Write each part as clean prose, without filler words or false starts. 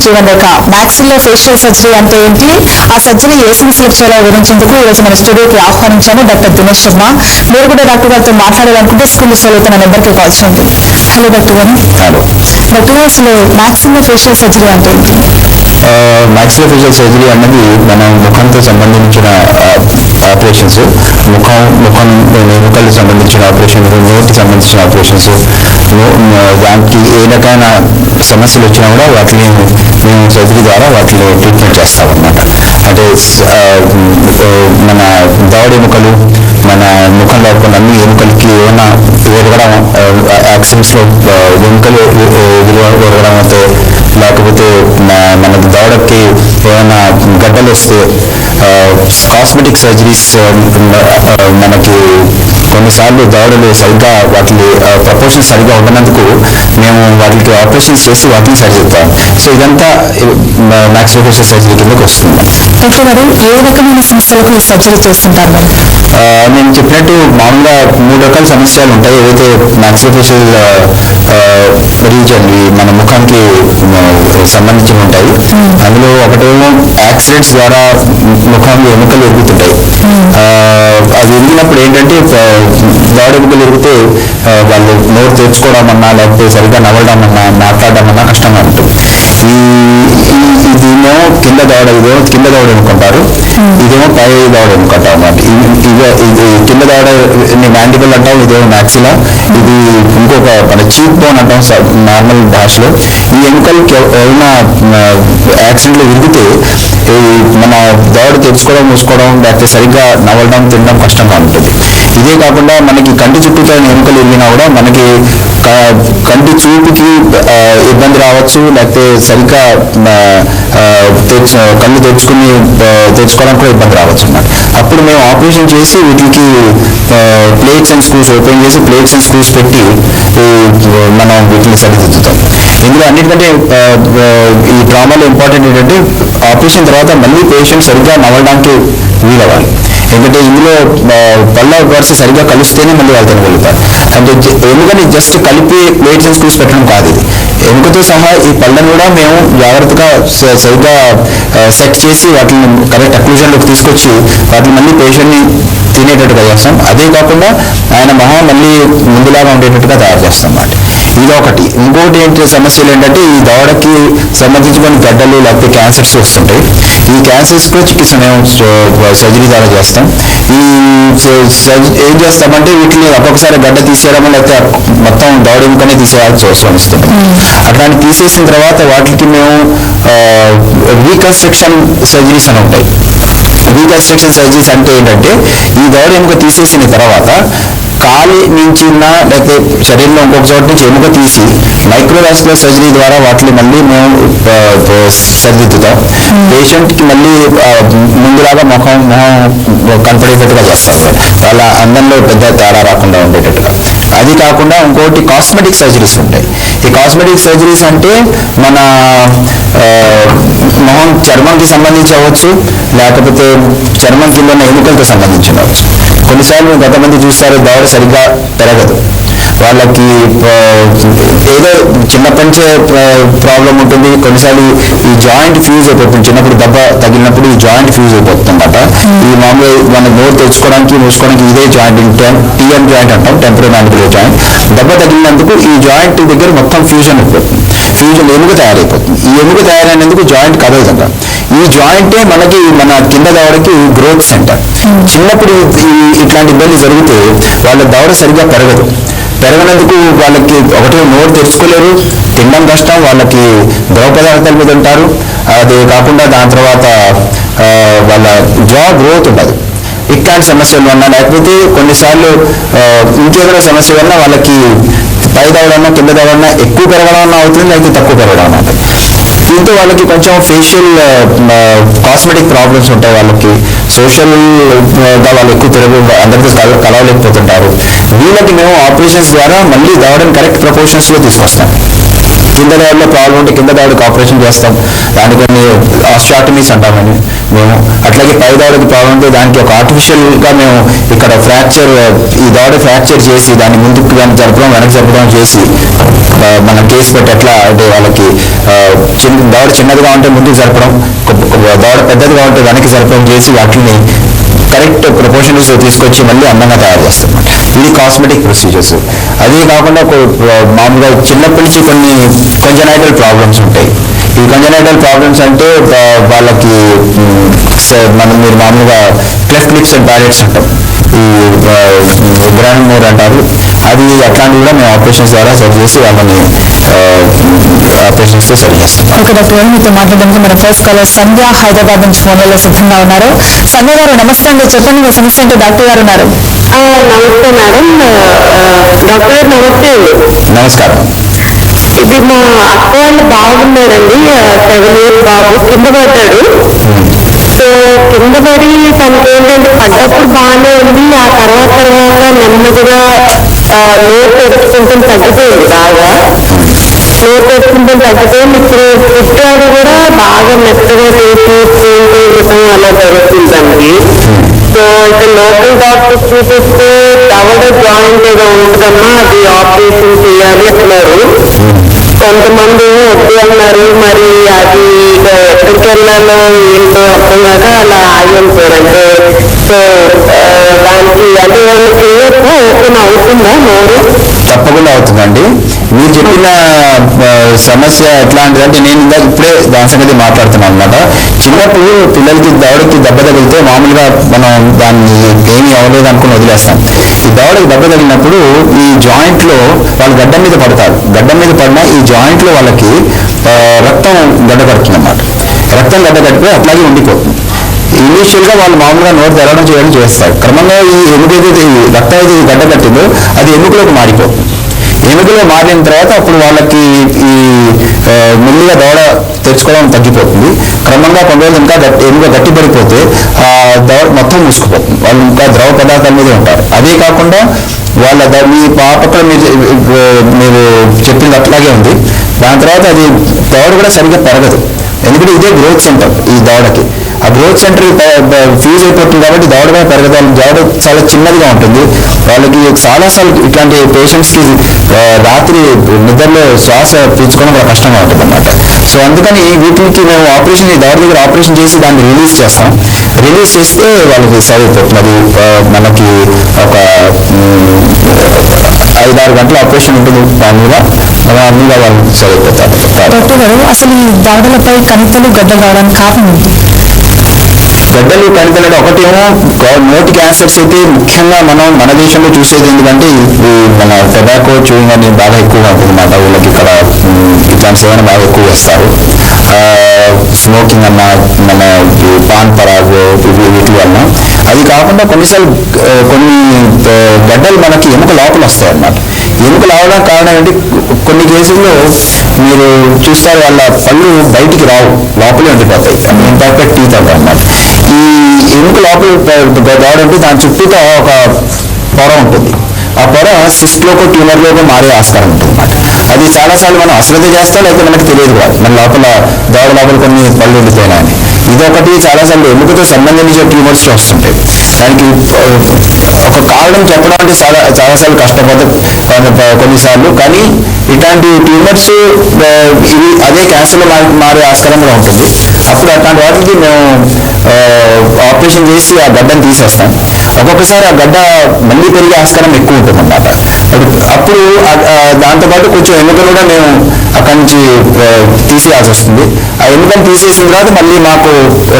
జీవన్ రేఖ. మ్యాక్సిల్లో facial surgery అంటే ఏంటి, ఆ సర్జరీ ఏ సమస్యలకు చేయాలో వివరించేందుకు ఈరోజు మన స్టూడియోకి ఆహ్వానించాము డాక్టర్ దినేష్ శర్మ. మీరు కూడా డాక్టర్ గారితో మాట్లాడాలనుకుంటే స్కూల్లో చదువుతున్న నెంబర్కి కాల్ చేయండి. హలో డాక్టర్ గారు. హలో డాక్టర్ గారు, అసలు మ్యాక్సిల్లో ఫేషియల్ సర్జరీ అంటే ఏంటి? మ్యాక్సిలో ఫేషియల్ సర్జరీ అన్నది మన ముఖంతో సంబంధించిన ఆపరేషన్స్, ఎముకలకు సంబంధించిన ఆపరేషన్, నోటికి సంబంధించిన ఆపరేషన్స్, దానికి ఏ రకమైన సమస్యలు వచ్చినా కూడా వాటిని మేము సర్జరీ ద్వారా వాటిని ట్రీట్మెంట్ చేస్తామన్నమాట. అంటే మన దవడ ఎముకలు, మన ముఖంలో కొన్ని అన్ని ఎముకలకి ఏమైనా ఒరగడం, యాక్సిడెంట్స్లో ఎముకలు ఒరగడం అయితే, లేకపోతే మనకి దవడకి ఏమైనా గడ్డలు వస్తే కాస్మెటిక్ సర్జరీస్, మనకి కొన్నిసార్లు దవడలు సరిగ్గా వాటి ప్రపోర్షన్స్ సరిగ్గా ఉండనందుకు మేము వాటికి ఆపరేషన్స్ చేసి వాటిని సరిచేస్తాం. సో ఇదంతా మ్యాక్సిలోఫేషియల్ సర్జరీ కిందకి వస్తుంది. డాక్టర్ గారు, ఏ రకమైన సమస్యలకు ఈ సర్జరీ చేస్తుంటారు? నేను చెప్పినట్టు మామూలుగా 3 రకాల సమస్యలు ఉంటాయి ఏవైతే మ్యాక్సిలోఫేషియల్ రీజన్ మన ముఖానికి సంబంధించి ఉంటాయి. అందులో ఒకటేమో యాక్సిడెంట్స్ ద్వారా ముఖంలో ఎముకలు ఎరుగుతుంటాయి. అది ఎరిగినప్పుడు ఏంటంటే దవడ ఎముకలు ఎరిగితే వాళ్ళు నోరు తెచ్చుకోవడం అన్నా, లేకపోతే సరిగ్గా నవ్వడం అన్నా, మాట్లాడడం అన్నా కష్టంగా ఉంటుంది. ఇదేమో కింద దవడ ఎముకుంటారు, ఇదేమో పై దవడ ఎముకుంటారు అన్నమాట. ఇది కింద దవడ మ్యాండిబుల్ అంటాం, ఇదేమో మ్యాక్సిలా, ఇది ఇంకొక మన చీక్ బోన్ అంటాం నార్మల్ భాషలో. ఈ ఎముకలకి ఏమైనా యాక్సిడెంట్లో విరిగితే మన దవడ తెచ్చుకోవడం, మూసుకోవడం, లేకపోతే సరిగ్గా నవ్వడం, తినడం కష్టంగా ఉంటుంది. ఇదే కాకుండా మనకి కంటి చుట్టూతో ఎముకలు విరిగినా కూడా మనకి కంటి చూపుకి ఇబ్బంది రావచ్చు, లేకపోతే సరిగ్గా కళ్ళు తెచ్చుకోవడానికి కూడా ఇబ్బంది రావచ్చు అన్నమాట. అప్పుడు మేము ఆపరేషన్ చేసి వీటికి ప్లేట్స్ అండ్ స్క్రూస్ ఓపెన్ చేసి ప్లేట్స్ అండ్ స్క్రూస్ పెట్టి మనం వీటిని సరిదిద్దుతాం. ఇందులో అన్నిటికంటే ఈ ట్రామాలో ఇంపార్టెంట్ ఏంటంటే ఆపరేషన్ తర్వాత మళ్ళీ పేషెంట్ సరిగ్గా నవ్వడానికి వీలవ్వాలి. ఎందుకంటే ఇందులో పళ్ళ వరుస సరిగ్గా కలిస్తేనే మళ్ళీ వాళ్ళు తినగలుగుతారు. అంటే ఎందుకంటే జస్ట్ కలిపి ప్లేట్స్ అండ్ స్క్రూస్ పెట్టడం కాదు, ఇది ఎముకతో సహా ఈ పళ్ళను కూడా మేము జాగ్రత్తగా సరిగ్గా సెట్ చేసి వాటిని కరెక్ట్ అక్లూజన్లోకి తీసుకొచ్చి వాటిని మళ్ళీ పేషెంట్ని తినేటట్టుగా చేస్తాం. అదే కాకుండా ఆయన మొహం మళ్ళీ ముందులాగా ఉండేటట్టుగా తయారు చేస్తాం అన్నమాట. ఇదొకటి. ఇంకోటి సమస్యలు ఏంటంటే ఈ దవడకి సంబంధించి కొన్ని గడ్డలు లేకపోతే క్యాన్సర్స్ వస్తుంటాయి. ఈ క్యాన్సర్స్కు చికిత్స మేము సర్జరీ ద్వారా చేస్తాం. ఏం చేస్తామంటే వీటిని ఒక్కొక్కసారి గడ్డ తీసేయడం లేకపోతే మొత్తం దవడ ఎముకనే తీసేయాల్సి వస్తుంది. అట్లాంటి తీసేసిన తర్వాత వాటికి మేము రీకన్స్ట్రక్షన్ సర్జరీస్ అని ఉంటాయి. రీకన్స్ట్రక్షన్ సర్జరీస్ అంటే ఏంటంటే ఈ దవడ ఎముక తీసేసిన తర్వాత కాలి నుంచి లేకపోతే శరీరంలో ఇంకొక చోట నుంచి ఎముక తీసి మైక్రోవాస్కులర్ సర్జరీ ద్వారా వాటిని మళ్ళీ మేము సరిదిద్దుతాం. పేషెంట్కి మళ్ళీ ముందులాగా మొహం కనపడేటట్టుగా చేస్తాం, వాళ్ళ అందంలో పెద్ద తేడా రాకుండా ఉండేటట్టుగా. అది కాకుండా ఇంకోటి కాస్మెటిక్ సర్జరీస్ ఉంటాయి. ఈ కాస్మెటిక్ సర్జరీస్ అంటే మన మొహం చర్మంకి సంబంధించి అవ్వచ్చు, లేకపోతే చర్మం కింద ఉన్న ఎముకలతో సంబంధించి అవ్వచ్చు. కొన్నిసార్లు కొంతమంది చూస్తారు దవడ సరిగ్గా పెరగదు, వాళ్ళకి ఏదో చిన్నప్పటి నుంచే ప్రాబ్లం ఉంటుంది. కొన్నిసార్లు ఈ జాయింట్ ఫ్యూజ్ అయిపోతుంది, చిన్నప్పుడు దెబ్బ తగిలినప్పుడు ఈ జాయింట్ ఫ్యూజ్ అయిపోతుంది అన్నమాట. ఈ మామూలుగా మన నోరు తెచ్చుకోవడానికి మూసుకోవడానికి ఇదే జాయింట్ టీఎం జాయింట్ అంటాం, టెంపరోమాండిబులర్ జాయింట్. దెబ్బ తగిలినందుకు ఈ జాయింట్ దగ్గర మొత్తం ఫ్యూజన్ అయిపోతుంది, ఫ్యూజన్ ఎముక తయారైపోతుంది. ఈ ఎముక తయారైనందుకు జాయింట్ కదలదంట. ఈ జాయింటే మనకి మన కింద దవడకి గ్రోత్ సెంటర్. చిన్నప్పుడు ఇట్లాంటి ఇబ్బంది జరిగితే వాళ్ళ దవడ సరిగ్గా పెరగనందుకు వాళ్ళకి ఒకటే నోరు తెచ్చుకోలేరు, తినడం కష్టం, వాళ్ళకి ద్రవ పదార్థాల మీద ఉంటారు. అది కాకుండా దాని తర్వాత వాళ్ళ జా గ్రోత్ ఉండదు. ఇట్లాంటి సమస్యల వల్ల లేకపోతే కొన్నిసార్లు ఇంకేదైనా సమస్య వల్ల వాళ్ళకి పై దవడన్నా కింద దవడన్నా ఎక్కువ పెరగడం అవుతుంది, లేకపోతే తక్కువ పెరగడం అవుతుంది. దీంతో వాళ్ళకి కొంచెం ఫేషియల్ కాస్మెటిక్ ప్రాబ్లమ్స్ ఉంటాయి. వాళ్ళకి సోషల్గా వాళ్ళు ఎక్కువ అందరితో కలవలేకపోతుంటారు. వీళ్ళకి మేము ఆపరేషన్స్ ద్వారా మళ్ళీ దవడని కరెక్ట్ ప్రపోర్షన్స్లో తీసుకొస్తాం. కింద దవడలో ప్రాబ్లం ఉంటే కింద దవడకి ఆపరేషన్ చేస్తాం, దానికి కొన్ని ఆస్టియోటమీస్ అంటామని మేము. అట్లాగే పై దవడకి ప్రాబ్లం ఉంటే దానికి ఒక ఆర్టిఫిషియల్గా మేము ఇక్కడ ఫ్రాక్చర్, ఈ దవడ ఫ్రాక్చర్ చేసి దాన్ని ముందుకు జరపడం వెనక్కి జరపడం చేసి మన కేసు పెట్టి ఎట్లా అంటే వాళ్ళకి దవడ చిన్నదిగా ఉంటే ముందుకు జరపడం, దవడ పెద్దదిగా ఉంటే వెనక్కి జరపడం చేసి వాటిని కరెక్ట్ ప్రపోర్షన్స్ తీసుకొచ్చి మళ్ళీ అందంగా తయారు చేస్తాం. ఇది కాస్మెటిక్ ప్రొసీజర్స్. అదే కాకుండా మామూలుగా చిన్నప్పటి నుంచి కొన్ని కంజనైటల్ ప్రాబ్లమ్స్ ఉంటాయి. ఈ కంజనైటల్ ప్రాబ్లమ్స్ అంటే వాళ్ళకి మీరు మామూలుగా క్లెఫ్ట్ లిప్స్ అండ్ ప్యాలెట్స్ అంటాం, ఈ గ్రాండ్ మోర్ అంటారు. అది అట్లాంటివి కూడా మేము ఆపరేషన్స్ ద్వారా సరి చేసి వాళ్ళని ఆపరేషన్స్తో సరి చేస్తాం. ఓకే డాక్టర్ గారు, మీతో మాట్లాడడానికి మన ఫస్ట్ కాలర్ సంధ్య హైదరాబాద్ నుంచి ఫోన్లలో సిద్ధంగా ఉన్నారు. సంధ్య గారు నమస్తే అండి, చెప్పండి మీ సమస్య ఏంటో. డాక్టర్ గారు ఉన్నారు. నమస్తే మేడం. డాక్టర్ గారు నమస్తే అండి. నమస్కారం. ఇది మా అక్క వాళ్ళు బాగున్నారండి, 7 years బాబు కింద పడ్డాడు. సో కింద పడి తనకి ఏంటంటే పడ్డప్పుడు బాగానే ఉంది, ఆ తర్వాత నెమ్మదిగా నోరు తెచ్చుకుంటాం తగ్గిపోయింది, బాగా నోరు తెచ్చుకుంటాం తగ్గిపోయింది. ఇప్పుడు పుట్టాడు కూడా బాగా మెత్తగా చేసి అలా జరుగుతుంది తనకి. సో ఇక్కడ లోకల్ డాక్టర్ చూపిస్తే దవడ జాయింట్ ఏదో ఉంటుందమ్మా, అది ఆపరేషన్ చేయాలి అన్నారు. కొంతమంది వద్దు అన్నారు. మరి అది ఎక్కడికి వెళ్ళాలో ఏంటో అర్థం కాక అలా ఆగిపోయారు. అంటే సో దానికి అది ఏమైనా చేయొచ్చు, ఓపెన్ అవుతుందా నోరు? తప్పకుండా అవుతుందండి. మీరు చెప్పిన సమస్య ఎట్లాంటిదంటే నేను ఇప్పుడే దాని సంగతి మాట్లాడుతున్నాను అనమాట. చిన్నప్పుడు పిల్లలకి దవడకి దెబ్బ తగిలితే మామూలుగా మనం దాన్ని ఏమీ అవ్వలేదు అనుకుని వదిలేస్తాం. ఈ దవడకి దెబ్బ తగిలినప్పుడు ఈ జాయింట్లో వాళ్ళు గడ్డ మీద పడతారు. గడ్డ మీద పడినా ఈ జాయింట్లో వాళ్ళకి రక్తం గడ్డ కడుతుంది అన్నమాట. రక్తం గడ్డ కట్టిపోయి అట్లాగే ఉండిపోతుంది. ఇనీషియల్గా వాళ్ళు మామూలుగా నోరు తెరవడం చేయడం చేస్తారు. క్రమంగా ఈ ఎముకైతే రక్తం అయితే గడ్డ కట్టిందో అది ఎముకలోకి మారిపోతుంది. ఎముకలో మారిన తర్వాత అప్పుడు వాళ్ళకి ఈ మెల్లిగా దవడ తెచ్చుకోవడం తగ్గిపోతుంది. క్రమంగా కొన్ని రోజులు ఇంకా ఎముక గట్టి పడిపోతే ఆ దవడ మొత్తం మూసుకుపోతుంది. వాళ్ళు ఇంకా ద్రవ పదార్థాల మీద ఉంటారు. అదే కాకుండా వాళ్ళ మీ పక్కన మీరు చెప్పింది అట్లాగే ఉంది. దాని తర్వాత అది దవడ కూడా సరిగ్గా పెరగదు. ఎందుకంటే ఇదే గ్రోత్ సెంటర్ ఈ దవడకి. ఆ గ్రోత్ సెంటర్ ఫ్యూజ్ అయిపోతుంది కాబట్టి దవడ కూడా పెరగదు. దవడ చాలా చిన్నదిగా ఉంటుంది. వాళ్ళకి చాలాసార్లు ఇట్లాంటి పేషెంట్స్కి రాత్రి నిద్రలో శ్వాస పీల్చుకోవడం చాలా కష్టంగా ఉంటుంది అన్నమాట. సో అందుకని వీటికి మేము ఆపరేషన్ ఈ దవడ దగ్గర ఆపరేషన్ చేసి దాన్ని రిలీజ్ చేస్తాం. రిలీజ్ చేస్తే వాళ్ళకి సరిపోతుంది. అది మనకి ఒక 5-6 గంటల ఆపరేషన్ ఉంటుంది మామూలుగా. అన్నిగా వాళ్ళు సరిపోతారు. డాక్టర్ గారు, అసలు ఈ దవడలపై కణితులు గడ్డ కావడానికి కారణం ఏంటి? గడ్డలు కనిపెట్టడం ఒకటేమో నోటి క్యాన్సర్స్ అయితే ముఖ్యంగా మనం మన దేశంలో చూసేది ఎందుకంటే మన టొబాకో చూయింగ్ అని బాగా ఎక్కువగా ఉంటుంది అన్నమాట. వీళ్ళకి ఇక్కడ ఇట్లాంటి సేవన బాగా ఎక్కువ చేస్తారు. స్మోకింగ్ అన్న మన పాన్ పరాగు వీటి వలన. అది కాకుండా కొన్నిసార్లు కొన్ని గడ్డలు మనకి ఎముక లోపల వస్తాయి అన్నమాట. ఎముక రావడానికి కారణం ఏంటి, కొన్ని కేసుల్లో మీరు చూస్తారు వాళ్ళ పళ్ళు బయటికి రావు, లోపలే ఉండిపోతాయి. ఇంపర్ఫెక్ట్ టీత్ అంటారు అన్నమాట. ఈ ఎముక లోపల దవడ ఉంటే దాని చుట్టూతో ఒక పొర ఉంటుంది. ఆ పొర సిస్ట్లోకో ట్యూమర్లోకో మారే ఆస్కారం ఉంటుంది అన్నమాట. అది చాలాసార్లు మనం అశ్రద్ధ చేస్తాం, లేకపోతే మనకు తెలియదు కూడా మన లోపల దవడ లోపల కొన్ని పళ్ళు ఉండిపోయినాయని. ఇదొకటి చాలాసార్లు ఎముకతో సంబంధించిన ట్యూమర్స్ వస్తుంటాయి. దానికి ఒక కారణం చెప్పడం అంటే చాలాసార్లు కష్టపడతాం కొన్నిసార్లు. కానీ ఇట్లాంటి ట్యూమర్స్ ఇవి అదే క్యాన్సర్లో మారే ఆస్కారం కూడా ఉంటుంది. అప్పుడు అట్లాంటి వాటికి మేము ఆపరేషన్ చేసి ఆ గడ్డను తీసేస్తాం. ఒక్కొక్కసారి ఆ గడ్డ మళ్ళీ పెరిగే ఆస్కారం ఎక్కువ ఉంటుంది అన్నమాట. అప్పుడు దాంతోపాటు కొంచెం ఎముకలు కూడా మేము అక్కడి నుంచి తీసేయాల్సి వస్తుంది. ఆ ఎముకను తీసేసిన తర్వాత మళ్ళీ మాకు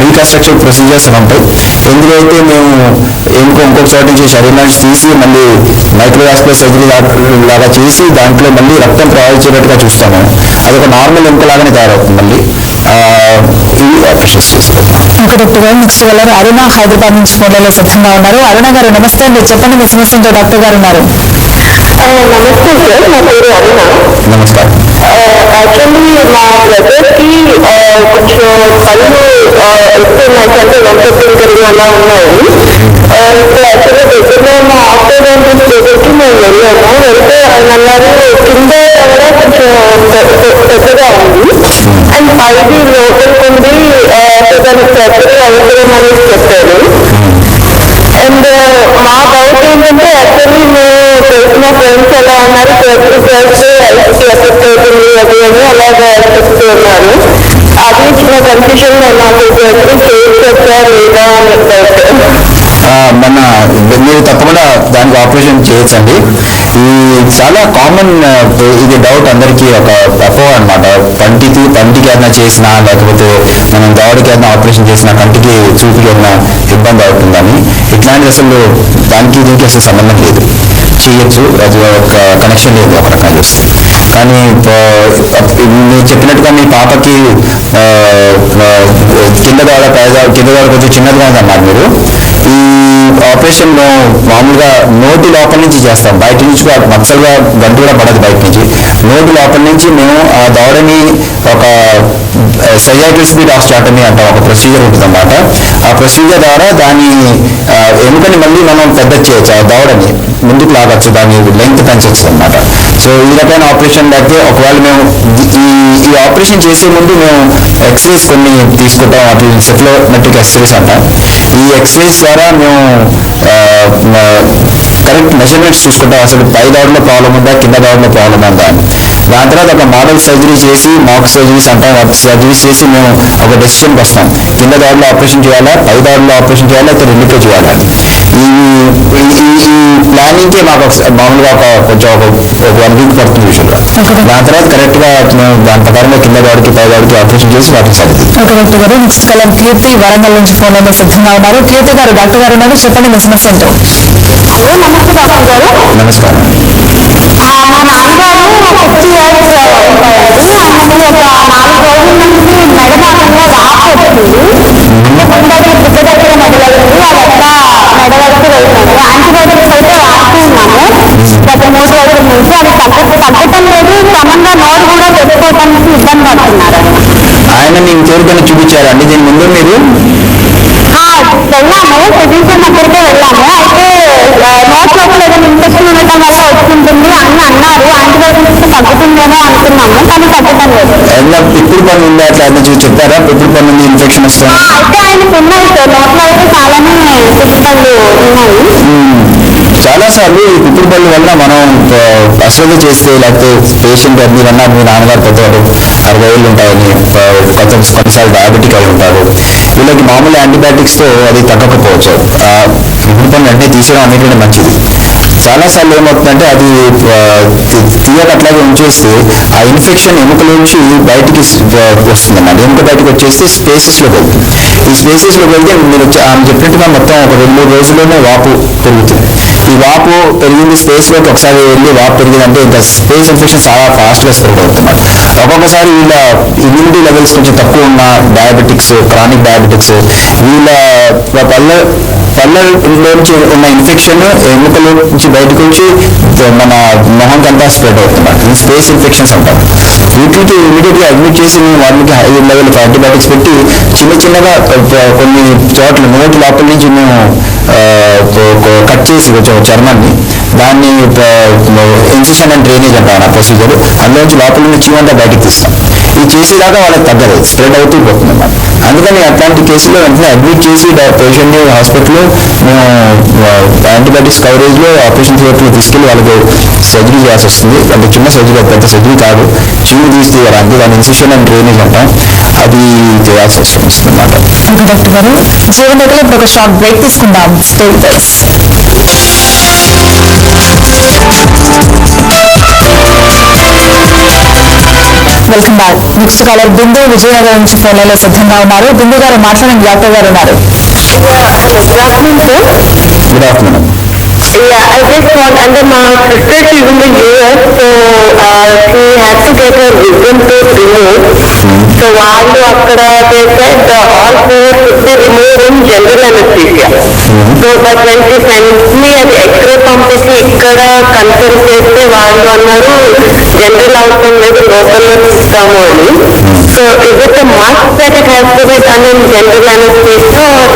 రీకన్స్ట్రక్షన్ ప్రొసీజర్స్ ఉంటాయి. ఎందుకైతే మేము ఇంకొక చోట నుంచి శరీరం నుంచి తీసి మళ్ళీ మైక్రోవాస్కులర్ సర్జరీ లాగా చేసి దాంట్లో మళ్ళీ రక్తం ప్రవహించేటట్టుగా చూస్తాము. అది ఒక నార్మల్ ఎముక లాగానే తయారవుతుంది. మళ్ళీ ఇవి ఆపరేషన్స్ చేస్తాం. ఓకే డాక్టర్ గారు, నెక్స్ట్ వెళ్ళారు అరుణ హైదరాబాద్ నుంచి ఫోన్లలో సిద్ధంగా ఉన్నారు. అరుణ గారు నమస్తే అండి, చెప్పండి మీ సమస్య ఏంటో. డాక్టర్ గారు ఉన్నారు. నమస్తే సార్, నా పేరు అరుణ. నమస్కారం. యాక్చువల్లీ మా బ్రదర్కి కొంచెం పళ్ళు ఎక్కువ అంటే వంకలు అలా ఉన్నాయి. సో యాక్చువల్లీ దగ్గరలో మా ఆర్థోడాంటిస్ట్ దగ్గరికి మేము వెళ్ళాము. వెళ్తే అన్నారు కింద కూడా కొంచెం పెద్దగా ఉంది అండ్ పైది లోపలికి ఉంది, దానికి సర్జరీ అవసరం అనేది చెప్పారు. అండ్ మా డౌట్ ఏంటంటే యాక్చువల్లీ మేము తెలిసిన ఫ్రెండ్స్ ఎలా ఉన్నారు సర్జరీ చేస్తే ఎఫెక్ట్ అవుతుంది అది అని అలాగా చెప్తూ ఉన్నారు. అది చిన్న కన్ఫ్యూజన్ లో నాకు చేయొచ్చా లేదా అని డౌట్. మన మీరు తప్పకుండా దానికి ఆపరేషన్ చేయొచ్చండి. ఈ చాలా కామన్ ఇది డౌట్ అందరికీ ఒక అపోహ అనమాట. పంటికి ఏదైనా చేసినా లేకపోతే మనం దవడకి ఏదైనా ఆపరేషన్ చేసినా కంటికి చూపుకి ఏదైనా ఇబ్బంది అవుతుందని. ఇట్లాంటిది అసలు దానికి దీనికి అసలు సంబంధం లేదు, చేయొచ్చు. అది ఒక కనెక్షన్ లేదు ఒక రకంగా చూస్తే. కానీ మీరు చెప్పినట్టుగా మీ పాపకి కింద దవడ కొంచెం చిన్నదిగా ఉందన్నారు మీరు. ఈ ఆపరేషన్లో మామూలుగా నోటి లోపల నుంచి చేస్తాం, బయట నుంచి మచ్చలుగా గంటు కూడా పడదు బయట నుంచి. నోటి లోపల నుంచి మేము ఆ దవడని ఒక సైజాటిల్ స్పీడ్ ఆస్టాటమీ అంటాం, ఒక ప్రొసీజర్ ఉంటుంది అన్నమాట. ఆ ప్రొసీజర్ ద్వారా దాని ఎముకని మళ్ళీ మనం పెద్ద చేయొచ్చు, ఆ దవడని ముందుకు లాగచ్చు, దాని లెంగ్త్ పెంచవచ్చు అనమాట. సో ఈ రకమైన ఆపరేషన్ అయితే ఒకవేళ మేము ఈ ఆపరేషన్ చేసే ముందు మేము ఎక్స్రేస్ కొన్ని తీసుకుంటాం, వాటి సెఫ్లోమెట్రిక్ ఎక్స్రేస్ అంటాం. ఈ ఎక్స్రేస్ ద్వారా మేము కరెక్ట్ మెజర్మెంట్స్ చూసుకుంటాం, అసలు పై దవడలో ప్రాబ్లం ఉందా కింద దవడలో ప్రాబ్లం ఉందా అని. దాని తర్వాత ఒక మోడల్ సర్జరీ చేసి మాక్ సర్జరీస్ అంటాం, సర్జరీస్ చేసి మేము ఒక డెసిషన్కి వస్తాం. కింద దవడలో ఆపరేషన్ చేయాలా, పై దవడలో ఆపరేషన్ చేయాలా, అయితే రెండుకే చేయాలా. ఈ ప్లానింగ్కి మాకు మామూలుగా కొంచెం ఒక 1 వీక్ పడుతుంది విషయంలో. దాని తర్వాత కరెక్ట్గా మేము దాని ప్రకారంగా కింద దవడకి పై దవడకి ఆపరేషన్ చేసి వాటికి సరిది. డాక్టర్ గారు, నెక్స్ట్ కాలం కీర్తి వరంగల్ నుంచి ఫోన్ లో సిద్ధంగా ఉన్నారు. కీర్తి గారు, డాక్టర్ గారు ఉన్నారు, చెప్పండి మీ సమస్య ఏంటో. నమస్తే డాక్టర్ గారు. నమస్కారం. మా నాన్నగారు 50 years ఉంటారు. ఆయనకి ఒక 4 రోజుల నుంచి మెడభాగంలో రాక్ వచ్చింది. ముందర బుద్ధ దగ్గర మొదలైంది, అదంతా మెడ వరకు వెళ్తుంది. యాంటీబయాటిక్స్ అయితే వాడుతూ ఉన్నాము గత 3 రోజుల నుంచి. అది తగ్గటం లేదు, క్రమంగా నోరు కూడా పెట్టుకోవడానికి ఇబ్బంది పడుతున్నారు. ఆయన మీకు ఎవరికైనా చూపించారండి దీని ముందు మీరు? వెళ్ళాము, ఫిజిషియన్ దగ్గరికే వెళ్ళాము. అయితే నోట్ లోపల ఏదైనా ఇన్ఫెక్షన్ ఉండటం వల్ల వస్తుంటుంది అని అన్నారు. యాంటీబయాటిక్స్ తగ్గుతుందేమో అనుకున్నాము, కానీ తగ్గటం లేదు. ఏదైనా పిప్పుడు పని ఉందా అట్లా ఏదైనా చూసి చెప్పారా? పిప్పుడు పని ఉంది, ఇన్ఫెక్షన్ వస్తుంది. అయితే ఆయనకు ఉన్నాయి సార్, నోట్లో అయితే చాలానే పిప్పుడు పళ్ళు ఉన్నాయి. చాలాసార్లు ఈ పిప్పుడు పళ్ళు వల్ల మనం అశ్రద్ధ చేస్తే, లేకపోతే పేషెంట్ మీరు అన్నారు మీ నాన్నగారు పెద్దవాడు 60 ఏళ్ళు ఉంటాయని, కొన్నిసార్లు డయాబెటిక్ అయి ఉంటారు. వీళ్ళకి మామూలు యాంటీబయాటిక్స్తో అది తగ్గకపోవచ్చు. పిప్పుడు పళ్ళు అంటే తీసేయడం అనేది మంచిది. చాలాసార్లు ఏమవుతుందంటే అది తీయక అట్లాగే ఉంచేస్తే ఆ ఇన్ఫెక్షన్ ఎముకల నుంచి బయటికి వస్తుందన్నమాట. ఎముక బయటకు వచ్చేస్తే స్పేసెస్లోకి వెళ్తుంది. ఈ స్పేసెస్లోకి వెళ్తే మీరు ఆమె చెప్పినట్టుగా మొత్తం ఒక 2-3 రోజుల్లోనే వాపు పెరుగుతుంది. ఈ వాపు పెరిగింది స్పేస్లోకి ఒకసారి వెళ్ళి వాపు పెరిగిందంటే ఇంకా స్పేస్ ఇన్ఫెక్షన్ చాలా ఫాస్ట్గా స్ప్రెడ్ అవుతున్నారు. ఒక్కొక్కసారి వీళ్ళ ఇమ్యూనిటీ లెవెల్స్ కొంచెం తక్కువ ఉన్న డయాబెటిక్స్, క్రానిక్ డయాబెటిక్స్, వీళ్ళ పళ్ళలోంచి ఉన్న ఇన్ఫెక్షన్ ఎముకల నుంచి బయటకు వచ్చి మన మొహంకంతా స్ప్రెడ్ అవుతున్నారు. ఈ స్పేస్ ఇన్ఫెక్షన్స్ అంటారు. వీటికి ఇమీడియట్గా అడ్మిట్ చేసి వాళ్ళకి హై లెవెల్ యాంటీబయాటిక్స్ పెట్టి చిన్నగా కొన్ని చోట్ల నోటి లోపల నుంచి మేము కట్ చేసి కొంచెం చర్మాన్ని, దాన్ని ఇన్సిషన్ అండ్ డ్రైనేజ్ అంటాం ఆ ప్రొసీజర్. అందులోంచి లోపల నుంచి చీమంతా బయటకు తీస్తాం. ఇది చేసేదాకా వాళ్ళకి తగ్గదు, స్ప్రెడ్ అవుతూ పోతుంది అన్నమాట. అందుకని అట్లాంటి కేసులో వెంటనే అడ్మిట్ చేసి పేషెంట్ని హాస్పిటల్లో మేము యాంటీబయాటిక్స్ కవరేజ్లో ఆపరేషన్ థియేటర్లో తీసుకెళ్ళి వాళ్ళకి సర్జరీ చేయాల్సి వస్తుంది. అంటే చిన్న సర్జరీ, పెద్ద సర్జరీ కాదు, చీము తీసి తీయడానికి దాని ఇన్సిషన్ అండ్ డ్రైనేజ్ అంటాం, అది చేయాల్సి వస్తుంది అన్నమాట. డాక్టర్ గారు, జీవన్ దగ్గర ఇప్పుడు ఒక షార్ట్ బ్రేక్ తీసుకుందాం. Stay with us. Welcome back. Next caller Bindu Vijaya గారి నుంచి ఫోన్ లో సిద్ధంగా ఉన్నారు. బిందు గారు మాట్లాడండి, డాక్టర్ గారు ఉన్నారు. Good afternoon. Yeah, I just want, and my sister is in the US, so she had to get her wisdom tooth removed. So వాళ్ళు అక్కడ they said all 4 should be removed in general anesthesia. So but when she sent me అది x ray పంపించి ఇక్కడ consult చేస్తే వాళ్ళు అన్నారు general అవసరం లేదు, లోకల్లో ఇస్తాము అని. So is it a must that it has to be done in general anesthesia or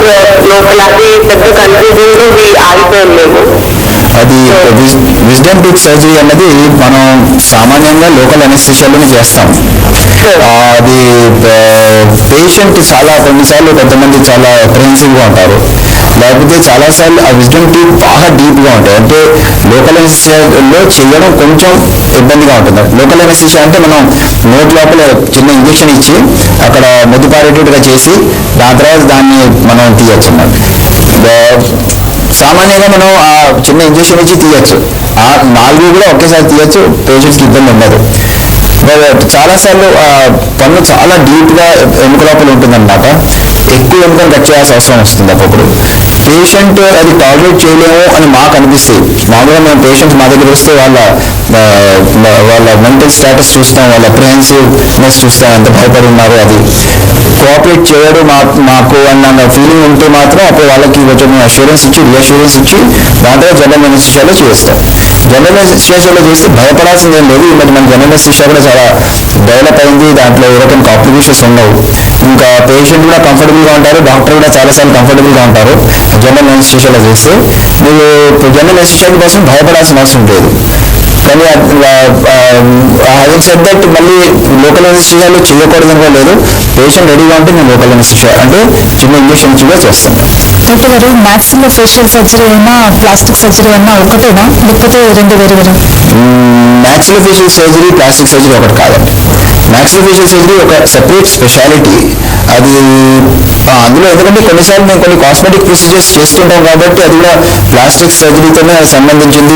local? అది పెద్ద కన్ఫ్యూజన్ లో ఆగిపోయాం మేము. అది విజ్డమ్ టూత్ సర్జరీ అన్నది మనం సామాన్యంగా లోకల్ అనెస్థీషియాలోనే చేస్తాం. అది పేషెంట్ చాలా కొన్నిసార్లు కొంతమంది చాలా అప్రహెన్సివ్గా ఉంటారు, లేకపోతే చాలాసార్లు ఆ విజ్డమ్ టీత్ బాగా డీప్గా ఉంటాయి. అంటే లోకల్ అనెస్థీషియాలో చేయడం కొంచెం ఇబ్బందిగా ఉంటుంది. లోకల్ అనెస్థీషియా అంటే మనం నోట్ లోపల చిన్న ఇంజెక్షన్ ఇచ్చి అక్కడ మొద్దుపారేటట్టుగా చేసి దాని తర్వాత దాన్ని మనం తీయచ్చు అన్నమాట. సామాన్యంగా మనం ఆ చిన్న ఇంజెక్షన్ ఇచ్చి తీయచ్చు, ఆ 4 కూడా ఒకేసారి తీయచ్చు, పేషెంట్స్కి ఇబ్బంది ఉండదు. చాలాసార్లు పన్ను చాలా డీప్గా ఎముక లోపల ఉంటుందన్నమాట. ఎక్కువ ఎముకను కట్ చేయాల్సిన అవసరం వస్తుంది. అప్పుడు పేషెంట్ అది టాలరేట్ చేయలేము అని మాకు అనిపిస్తుంది. మామూలుగా మేము పేషెంట్ మా దగ్గర వస్తే వాళ్ళ మెంటల్ స్టేటస్ చూస్తాం, వాళ్ళ అప్రహెన్సివ్నెస్ చూస్తాం, ఎంత భయపడి ఉన్నారు, అది కోఆపరేట్ చేయడు మాకు అన్న ఫీలింగ్ ఉంటే మాత్రం అప్పుడు వాళ్ళకి కొంచెం రియాష్యూరెన్స్ ఇచ్చి దాంట్లో జనరల్ అనెస్థీషియాలో చేస్తాం. జనరల్ అనెస్థీషియాలో చేస్తే భయపడాల్సిందేం లేదు. ఈ మధ్య మన జనరల్ అనెస్థీషియా కూడా చాలా డెవలప్ అయింది, దాంట్లో ఏ రకమైన కాంప్లికేషన్స్ ఉండవు. ఇంకా పేషెంట్ కూడా కంఫర్టబుల్గా ఉంటారు, డాక్టర్ కూడా చాలాసార్లు కంఫర్టబుల్గా ఉంటారు జనరల్ అనెస్థీషియాలో చేస్తే. మీరు జనరల్ అనెస్థీషియా కోసం భయపడాల్సిన అవసరం లేదు. కానీ హ్యావింగ్ సెడ్ దట్ మళ్ళీ లోకల్ అనెస్థీషియాలో చేయకూడదని కూడా లేదు. పేషెంట్ రెడీగా ఉంటే నేను లోకల్ అనెస్థీషియా అంటే చిన్న ఇంజెక్షన్ కూడా చేస్తాను. డాక్టర్ గారు, మ్యాక్సిలో ఫేషియల్ సర్జరీ అయినా ప్లాస్టిక్ సర్జరీ అయినా ఒకటేనా, లేకపోతే 2 వేరు వేరు? Maxillo facial surgery plastic surgery ఒకటి కాదండి. మ్యాక్సిలో ఫేషియల్ సర్జరీ ఒక సెపరేట్ స్పెషాలిటీ. అది అందులో ఎందుకంటే కొన్నిసార్లు మేము కొన్ని కాస్మెటిక్ ప్రొసీజర్స్ చేస్తుంటాం కాబట్టి అది కూడా ప్లాస్టిక్ సర్జరీతోనే సంబంధించింది,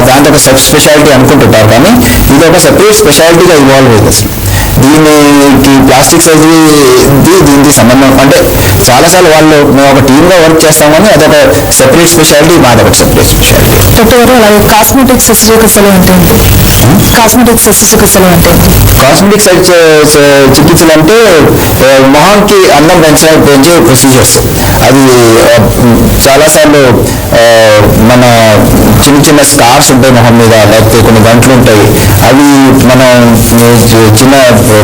దాంతో ఒక సబ్ స్పెషాలిటీ అనుకుంటుంటారు. కానీ ఇది ఒక సెపరేట్ స్పెషాలిటీగా ఇవాల్వ్ అయింది. అసలు దీనికి ప్లాస్టిక్ సర్జరీ దీనికి సంబంధం అంటే చాలాసార్లు మేము ఒక టీమ్గా వర్క్ చేస్తాం, కానీ అదొక సెపరేట్ స్పెషాలిటీ, మాదొక సెపరేట్ స్పెషాలిటీ. డాక్టర్ గారు, అలాగే కాస్మెటిక్ శస్త్రచికిత్సలు అంటే కాస్మెటిక్ శస్త్రచికిత్సలు అంటే కాస్మెటిక్ చికిత్సలు అంటే మొహంకి అందం పెంచే ప్రొసీజర్స్. అది చాలాసార్లు మన చిన్న స్కార్స్ ఉంటాయి మొహం మీద, లేకపోతే కొన్ని గంటలు ఉంటాయి, అవి మనం చిన్న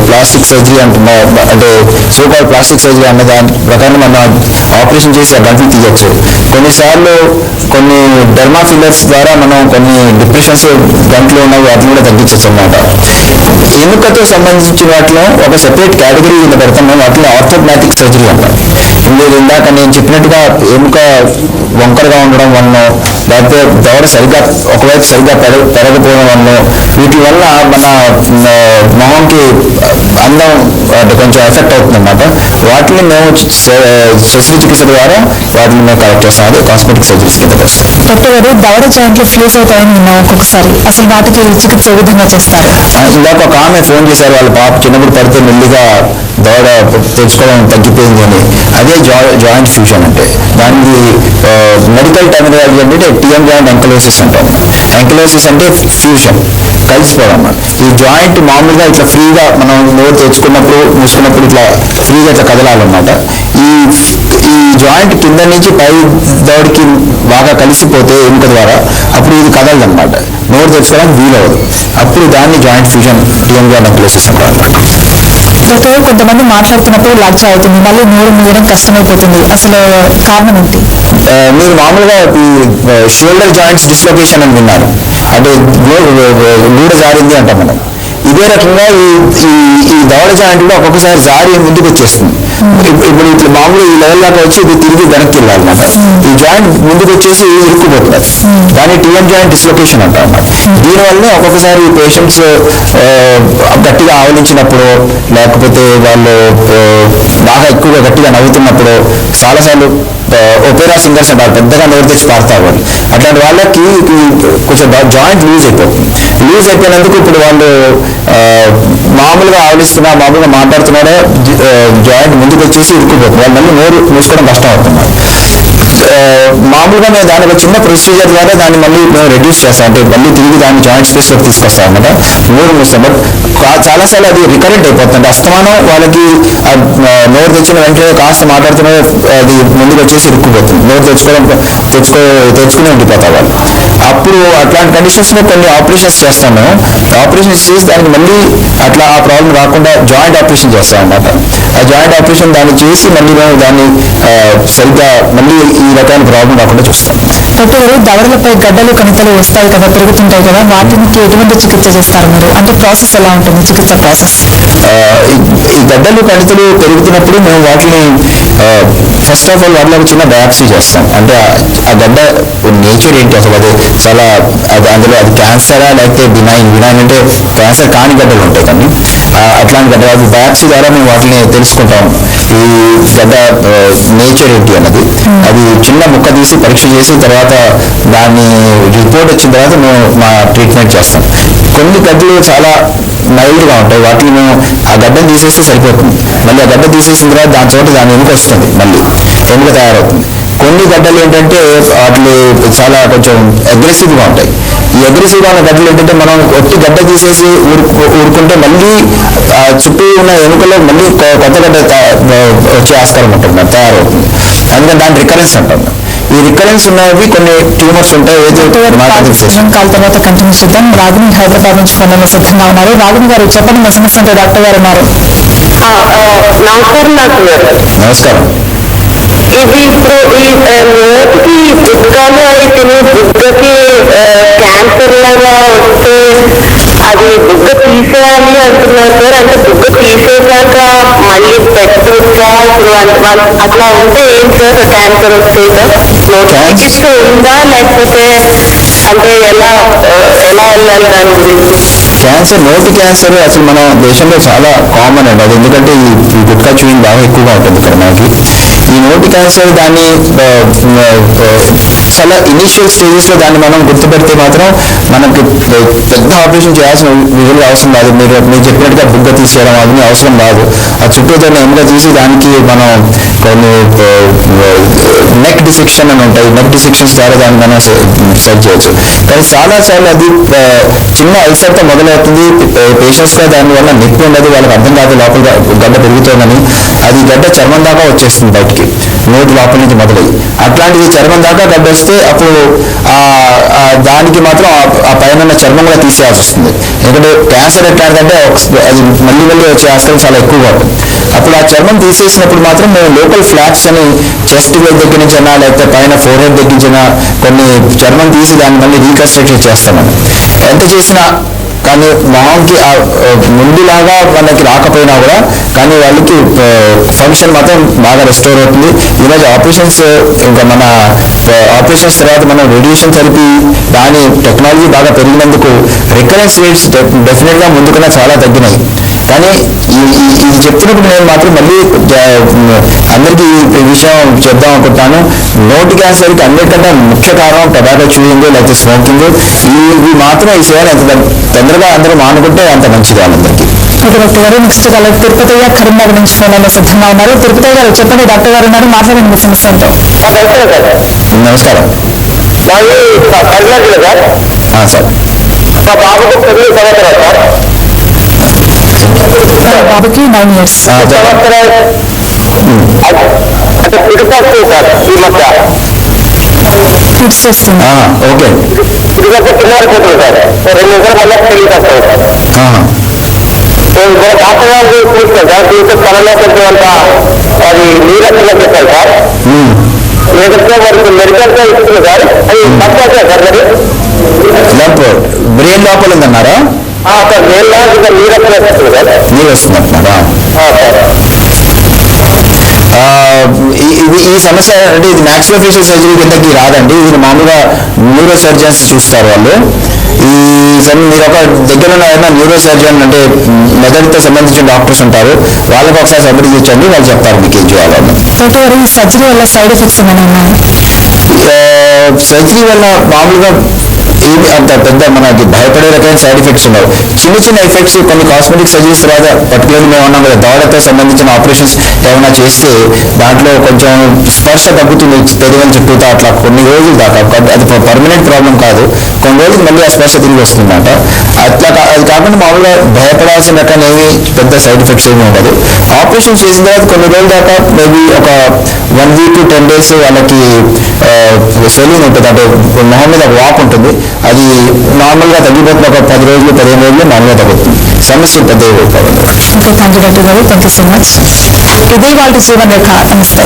ప్లాస్టిక్ సర్జరీ అంటే సూపర్ ప్లాస్టిక్ సర్జరీ అన్న దాని ప్రకారం మనం ఆపరేషన్ చేసి ఆ గంటలు తీయచ్చు. కొన్నిసార్లు కొన్ని డెర్మా ఫిల్లర్స్ ద్వారా మనం కొన్ని డిప్రెషన్స్ గంటలు ఉన్నవి వాటిని కూడా తగ్గించచ్చు అన్నమాట. ఎముకతో సంబంధించిన వాటిలో ఒక సెపరేట్ కేటగిరీ కింద పెడతాం, వాటిలో ఆర్థోగ్నాటిక్ సర్జరీ అంటాం. మీరు ఇందాక నేను చెప్పినట్టుగా ఎముక వంకరగా ఉండడం వల్ల, లేకపోతే దవడ ఒకవైపు సరిగ్గా పెరగకపోవడం వల్ల, వీటి వల్ల మన మొహంకి అందం కొంచెం ఎఫెక్ట్ అవుతుంది అన్నమాట. వాటిని మేము శస్త్రచికిత్స ద్వారా వాటిని మేము కరెక్ట్ చేస్తాం. అదే కాస్మెటిక్ సర్జరీస్ కింద వస్తాం. డాక్టర్ గారు, దవడ జాయింట్లు ఫ్యూజ్ అవుతాయని విన్నాం ఒక్కొక్కసారి, అసలు వాటికి చికిత్స ఏ విధంగా చేస్తారు? ఇందాక ఒక ఆమె ఫోన్ చేశారు, వాళ్ళ పాప చిన్నప్పుడు పడితే మెల్లిగా దవడ తెచ్చుకోవడం తగ్గిపోయింది అని. అదే జాయింట్ ఫ్యూజన్ అంటే. దానికి మెడికల్ టర్మినాలజీ అంటే టిఎం జాయింట్ ఎంకలోసిస్ అంటాం. ఎంకలోసిస్ అంటే ఫ్యూజన్, కలిసిపోవడం అన్నమాట. ఈ జాయింట్ మామూలుగా ఇట్లా ఫ్రీగా మనం నోరు తెచ్చుకున్నప్పుడు మూసుకున్నప్పుడు ఇట్లా ఫ్రీగా ఇట్లా కదలాలన్నమాట. ఈ జాయింట్ కింద నుంచి పై దవడికి బాగా కలిసిపోతే ఎముక ద్వారా అప్పుడు ఇది కదలదన్నమాట, నోరు తెచ్చుకోవడానికి వీలవదు. అప్పుడు దాన్ని జాయింట్ ఫ్యూజన్ టిఎం జాయింట్ ఎంకలోసిస్ అంటారు. డాక్టర్ గారు, కొంతమంది మాట్లాడుతున్నప్పుడు లగ్జ అవుతుంది, మళ్ళీ నోరు మూయడం కష్టమైపోతుంది, అసలు కారణం ఏంటి? మీరు మామూలుగా ఈ షోల్డర్ జాయింట్స్ డిస్లొకేషన్ అని విన్నారు, అంటే గూడ జారింది అంటాం మనం. ఇదే రకంగా ఈ దవడ జాయింట్ కూడా ఒక్కొక్కసారి జారి ముందుకు వచ్చేస్తుంది. ఇప్పుడు ఇట్లా మామూలు ఈ లెవెల్ దాకా వచ్చి ఇది తిరిగి వెనక్కి వెళ్ళాలన్నమాట. ఈ జాయింట్ ముందుకు వచ్చేసి ఇరుక్కుపోతున్నారు, దాన్ని టిఎం జాయింట్ డిస్లొకేషన్ అంటాం అన్నమాట. దీనివల్ల ఒక్కొక్కసారి పేషెంట్స్ గట్టిగా ఆవలించినప్పుడు, లేకపోతే వాళ్ళు బాగా ఎక్కువగా గట్టిగా నవ్వుతున్నప్పుడు, చాలాసార్లు ఒపేరా సింగర్స్ అంటారు, పెద్దగా నోరు తెచ్చి పాడతారు వాళ్ళు. అట్లాంటి వాళ్ళకి కొంచెం జాయింట్ లూజ్ అయిపోతుంది. లూజ్ అయిపోయినందుకు ఇప్పుడు వాళ్ళు మామూలుగా మామూలుగా మాట్లాడుతున్నాడే జాయింట్ ముందుకు వచ్చేసి ఇరుక్కుపోతుంది, వాళ్ళు మళ్ళీ నోరు మూసుకోవడం కష్టం అవుతున్నారు. మామూలుగా మేము దానికి ఒక చిన్న ప్రొసీజర్ ద్వారా దాన్ని మళ్ళీ మేము రెడ్యూస్ చేస్తాం, అంటే మళ్ళీ తిరిగి దాన్ని జాయింట్ స్పేస్లోకి తీసుకొస్తాం అన్నమాట. నోరు మూస్తాం. బట్ చాలాసార్లు అది రికరెంట్ అయిపోతుంది. అస్తమానం వాళ్ళకి నోరు తెచ్చిన వెంటనే కాస్త మాట్లాడుతున్న అది ముందుకు వచ్చేసి ఇరుక్కుపోతుంది, నోరు తెచ్చుకుని ఉండిపోతారు వాళ్ళు. అప్పుడు అట్లాంటి కండిషన్స్లో కొన్ని ఆపరేషన్స్ చేస్తాము. ఆపరేషన్స్ చేసి దానికి మళ్ళీ అట్లా ఆ ప్రాబ్లం రాకుండా జాయింట్ ఆపరేషన్ చేస్తాం అన్నమాట. ఆ జాయింట్ ఆపరేషన్ దాన్ని చేసి మళ్ళీ మేము దాన్ని సరిగ్గా మళ్ళీ ఈ రకమైన ప్రాబ్లం రాకుండా చూస్తాం. డాక్టర్ గారు దవడలపై గడ్డలు కణితలు వస్తాయి కదా, పెరుగుతుంటాయి కదా, వాటికి ఎటువంటి చికిత్స చేస్తారు మీరు? అంటే ప్రాసెస్ ఎలా ఉంటుంది, చికిత్స ప్రాసెస్? ఈ గడ్డలు కణితలు పెరుగుతున్నప్పుడు మేము వాటిని ఫస్ట్ ఆఫ్ ఆల్ వాటిలో చిన్న బయాప్సీ చేస్తాం. అంటే ఆ గడ్డ నేచర్ ఏంటి అసలు, అది చాలా అందులో అది క్యాన్సరా లేకపోతే బినైన్ అంటే క్యాన్సర్ కాని గడ్డలు ఉంటాయి కానీ అట్లాంటి గడ్డ అది బయాప్సీ ద్వారా మేము వాటిని తెలుసుకుంటాం. ఈ గడ్డ నేచర్ ఏంటి అన్నది అది చిన్న ముక్క తీసి పరీక్ష చేసి తర్వాత దాన్ని రిపోర్ట్ వచ్చిన తర్వాత మేము మా ట్రీట్మెంట్ చేస్తాం. కొన్ని గడ్డలు చాలా మైల్డ్గా ఉంటాయి, వాటిని మేము ఆ గడ్డను తీసేస్తే సరిపోతుంది. మళ్ళీ ఆ గడ్డ తీసేసిన తర్వాత దాని చోట దాని ఎముక వస్తుంది, మళ్ళీ ఎముక తయారవుతుంది. కొన్ని గడ్డలు ఏంటంటే వాటిని చాలా కొంచెం అగ్రెసివ్గా ఉంటాయి. ఈ అగ్రెసివ్గా ఉన్న గడ్డలు ఏంటంటే మనం ఒట్టి గడ్డ తీసేసి ఊరుకుంటే మళ్ళీ చుట్టూ ఉన్న ఎముకలో మళ్ళీ కొత్త గడ్డ వచ్చే ఆస్కారం ఉంటుంది, తయారవుతుంది. అందుకని దాని రికరెన్స్ అంటాం. ఈ రికరెన్స్ ఉన్నవి కొన్ని ట్యూమర్స్ ఉంటాయి. కాల్ తర్వాత కంటిన్యూ చేద్దాం. రాగిని హైదరాబాద్ నుంచి ఫోన్ సిద్ధంగా ఉన్నారు. రాగిని గారు చెప్పండి, మా సమస్య అంటే డాక్టర్ గారు ఉన్నారు. నమస్కారం డాక్టర్ గారు. నమస్కారం. ఇది ఇప్పుడు ఈ నోటికి బుగ్గలు అవి తిని బుగ్గకి క్యాన్సర్ లాగా వస్తే అది బుగ్గ తీసేయాలి అంటున్నారు సార్. అంటే బుగ్గ తీసేసాక మళ్ళీ పెట్టొచ్చా? అట్లా ఉంటే ఏం సార్ క్యాన్సర్ వస్తే సార్? నోటి చికిత్స ఉందా లేకపోతే అంటే ఎలా వెళ్ళాలి దాని గురించి? క్యాన్సర్, నోటి క్యాన్సర్ అసలు మన దేశంలో చాలా కామన్ అండి. అది ఎందుకంటే ఈ గుట్కా చూయింగ్ బాగా ఎక్కువగా ఉంటుంది ఇక్కడ మనకి. ఈ నోటి క్యాన్సర్ దాన్ని చాలా ఇనిషియల్ స్టేజెస్లో దాన్ని మనం గుర్తుపెడితే మాత్రం మనకి పెద్ద ఆపరేషన్ చేయాల్సిన విధులు అవసరం కాదు. మీరు చెప్పినట్టుగా బుగ్గ తీసేయడం అది అవసరం కాదు. ఆ చుట్టూతో ఎముక తీసి దానికి మనం కొన్ని నెక్ డిసెక్షన్ అని ఉంటాయి, నెక్ డిసెక్షన్స్ ద్వారా దాన్ని మనం సెట్ చేయొచ్చు. కానీ చాలాసార్లు అది చిన్న అల్సర్తో మొదలవుతుంది. పేషెంట్స్గా దానివల్ల నొప్పి ఉండదు, వాళ్ళకి అర్థం కాదు లోపల గడ్డ పెరుగుతుందని. అది గడ్డ చర్మం దాకా వచ్చేస్తుంది బయటికి, నోటి లోపల నుంచి మొదలయ్యి. అట్లాంటిది చర్మం దాకా గడ్డ వస్తే అప్పుడు దానికి మాత్రం ఆ పైన చర్మం కూడా తీసేయాల్సి వస్తుంది. ఎందుకంటే క్యాన్సర్ ఎట్లాంటిదంటే అది మళ్ళీ వచ్చే ఆస్కారం చాలా ఎక్కువగా ఉంటుంది. అప్పుడు ఆ చర్మం తీసేసినప్పుడు మాత్రం మేము లోకల్ ఫ్లాప్స్ అని చెస్ట్ దగ్గర నుంచి అయినా లేకపోతే పైన ఫోర్ హెడ్ దగ్గర నుంచి కొన్ని చర్మం తీసి దాన్ని మళ్ళీ రీకన్స్ట్రక్ట్ చేస్తామని. ఎంత చేసినా కానీ మామూలుకి ముందులాగా వాళ్ళకి రాకపోయినా కూడా కానీ వాళ్ళకి ఫంక్షన్ మాత్రం బాగా రెస్టోర్ అవుతుంది. ఈరోజు ఆపరేషన్స్ ఇంకా మన ఆపరేషన్స్ తర్వాత మనం రేడియేషన్ థెరపీ దాని టెక్నాలజీ బాగా పెరిగినందుకు రికరెన్స్ రేట్స్ డెఫినెట్గా ముందు కన్నా చాలా తగ్గినాయి. కానీ ఇది చెప్తున్నప్పుడు నేను మాత్రం మళ్ళీ అందరికీ ఈ విషయం చెప్దాం అనుకుంటాను. నోటి క్యాన్సర్కి అన్నిటికంటే ముఖ్య కారణం టొబాకో చూయింగ్ లేకపోతే స్మోకింగ్. ఇవి మాత్రం ఈ సేవలు ఎంత తొందరగా అందరూ మానుకుంటే అంత మంచిది వాళ్ళందరికీ. ఓకే డాక్టర్ గారు. నెక్స్ట్ కాల్ తిరుపతి కరీంనగర్ నుంచి ఫోన్లో సిద్ధంగా ఉన్నారు. తిరుపతి గారు చెప్పండి, డాక్టర్ గారు ఉన్నారు, మాట్లాడండి మీ సమస్య ఏంటో. నమస్కారం. సార్ మా బాబుకు 9 సంవత్సరాలు సార్. బాబుకి 9 years. అంటే పిడికొస్తుంది సార్ ఈ మధ్య. ఫిట్స్ వస్తుంది. ఓకే. పిడికొస్తే పిల్లలు పోతుంది సార్. 2 నిమిషాలు మళ్ళీ పెళ్లి వస్తుంది సార్. డాక్టర్ గారు చూస్తాను సార్. చూస్తే తనలో కొంచెం అంత అది నీరసంగా చెప్పారు సార్. లేకపోతే వారికి మెడికల్గా ఇస్తుంది సార్. అది తక్కువ సార్ మరి బ్రెయిన్ లోపల ఉందన్నారా? సార్ బ్రెయిన్ లో నీరసంగా వస్తుంది సార్. నీరు వస్తుందంటున్నారా? ఈ సమస్య అంటే ఇది మ్యాక్సిలోఫేషియల్ సర్జరీ కిందకి రాదండి. ఇది మామూలుగా న్యూరో సర్జన్స్ చూస్తారు వాళ్ళు. మీరు ఒక దగ్గర ఉన్న ఏదైనా న్యూరో సర్జన్ అంటే మెదడుతో సంబంధించిన డాక్టర్స్ ఉంటారు, వాళ్ళకి ఒకసారి సంప్రదించండి, వాళ్ళు చెప్తారు మీకు ఏం చేయాలని. ఈ సర్జరీ వల్ల సైడ్ ఎఫెక్ట్స్ ఏమైనా ఉన్నాయి? సర్జరీ వల్ల మామూలుగా ఏమి అంత పెద్ద మనకి భయపడే రకమైన సైడ్ ఎఫెక్ట్స్ ఉండవు. చిన్న ఎఫెక్ట్స్ కొన్ని కాస్మెటిక్ సర్జరీస్ తర్వాత పర్టికులర్లీ మేము ఉన్నాం కదా, దవడతో సంబంధించిన ఆపరేషన్స్ ఏమైనా చేస్తే దాంట్లో కొంచెం స్పర్శ తగ్గుతుంది పెదవుల చుట్టూతో అట్లా కొన్ని రోజుల దాకా. అది పర్మనెంట్ ప్రాబ్లం కాదు, కొన్ని రోజులు మళ్ళీ ఆ స్పర్శ తిరిగి వస్తుందన్నమాట. అట్లా అది కాకుండా మామూలుగా భయపడాల్సిన రకాల ఏమి పెద్ద సైడ్ ఎఫెక్ట్స్ ఏమి ఉండదు. ఆపరేషన్ చేసిన తర్వాత కొన్ని రోజుల దాకా మేబీ ఒక 1 week to 10 days వాళ్ళకి సెలూన్ ఉంటుంది, అంటే మొహం మీద వాపు ఉంటుంది. అది నార్మల్గా తగ్గిపోతుంది. ఒక 10 రోజులు 15 రోజులు నార్మల్గా తగ్గుతుంది. సమస్య పెద్ద అయిపోతుంది. ఓకే, థ్యాంక్ యూ డాక్టర్ గారు. Thank you so much. ఇదే వాళ్ళ జీవన రేఖ. నమస్తే.